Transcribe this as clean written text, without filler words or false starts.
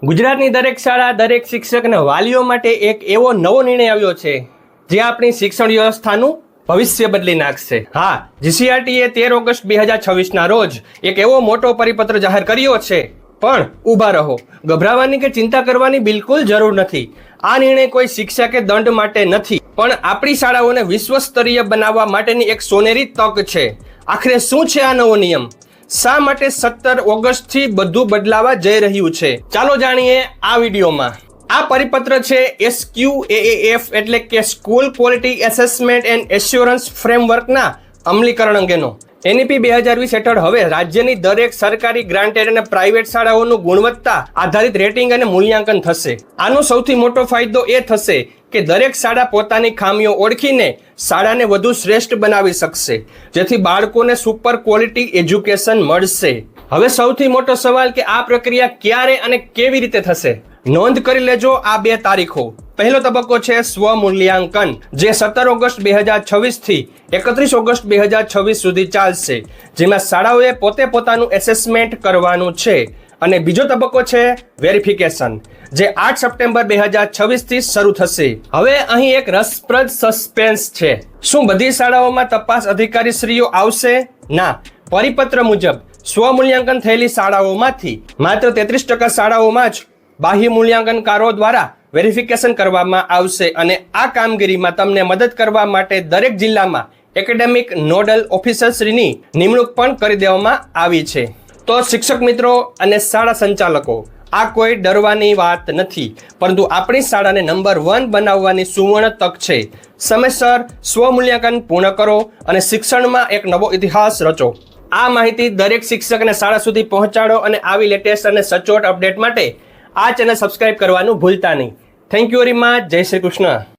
ગુજરાતની દરેક શાળા, દરેક શિક્ષક અને વાલીઓ માટે એક એવો નવો નિર્ણય આવ્યો છે જે આપણી શિક્ષણ વ્યવસ્થાનું ભવિષ્ય બદલી નાખશે. હા, જીસીઆરટીએ 13 ઓગસ્ટ 2026ના રોજ એક એવો મોટો પરિપત્ર જાહેર કર્યો છે. પણ ઊભા રહો, ગભરાવાની કે ચિંતા કરવાની બિલકુલ જરૂર નથી. આ નિર્ણય કોઈ શિક્ષા કે દંડ માટે નથી, પણ આપણી શાળાઓને વિશ્વ સ્તરીય બનાવવા માટેની એક સોનેરી તક છે. આખરે શું છે આ નવો નિયમ? શા માટે 17 ઓગસ્ટથી બધું બદલાવા જઈ રહ્યું છે? ચાલો જાણીએ આ વિડીયોમાં. આ પરિપત્ર છે SQAAF એટલે કે school quality assessment and assurance ફ્રેમવર્કના અમલીકરણ અંગેનો. NEP 2020 હેઠળ હવે રાજ્યની દરેક સરકારી, ગ્રાન્ટેડ અને પ્રાઇવેટ શાળાઓનું ગુણવત્તા આધારિત રેટિંગ અને મૂલ્યાંકન થશે. આનો સૌથી મોટો ફાયદો એ થશે કે દરેક શાળા પોતાની ખામીઓ ઓળખીને શાળાને વધુ શ્રેષ્ઠ બનાવી શકશે, જેથી બાળકોને સુપર ક્વોલિટી એજ્યુકેશન મળશે. હવે સૌથી મોટો સવાલ કે આ પ્રક્રિયા ક્યારે અને કેવી રીતે થશે? નોંધ કરી લેજો આ 2 તારીખો. પહેલો તબક્કો છે સ્વમૂલ્યાંકન, જે 17 ઓગસ્ટ 2026 થી 31 ઓગસ્ટ 2026 સુધી ચાલશે, જેમાં શાળાઓએ પોતે પોતાનું એસેસમેન્ટ કરવાનું છે. અને બીજો તબક્કો છે વેરિફિકેશન, જે 8 સપ્ટેમ્બર 2026 થી શરૂ થશે. હવે અહીં એક રસપ્રદ સસ્પેન્સ છે. શું બધી શાળાઓમાં તપાસ અધિકારીશ્રીઓ આવશે? ના. પરિપત્ર મુજબ સ્વમૂલ્યાંકન થયેલી શાળાઓમાંથી માત્ર 33% શાળાઓમાં જ બાહ્ય મૂલ્યાંકનકારો દ્વારા વેરિફિકેશન કરવામાં આવશે. અને આ કામગીરીમાં તમને મદદ કરવા માટે દરેક જિલ્લામાં એકેડેમિક નોડલ ઓફિસરશ્રીની નિમણૂક પણ કરી દેવામાં આવી છે. તો શિક્ષક મિત્રો અને શાળા સંચાલકો, આ કોઈ ડરવાની વાત નથી, પરંતુ આપણી શાળાને નંબર 1 બનાવવાની સુવર્ણ તક છે. સમયસર સ્વમૂલ્યાંકન પૂર્ણ કરો અને શિક્ષણમાં એક નવો ઇતિહાસ રચો. આ માહિતી દરેક શિક્ષક અને શાળા સુધી પહોંચાડો અને આવી લેટેસ્ટ અને સચોટ અપડેટ માટે આ ચેનલ સબસ્ક્રાઇબ કરવાનું ભૂલતા નહીં. Thank you very much. જય શ્રી કૃષ્ણ.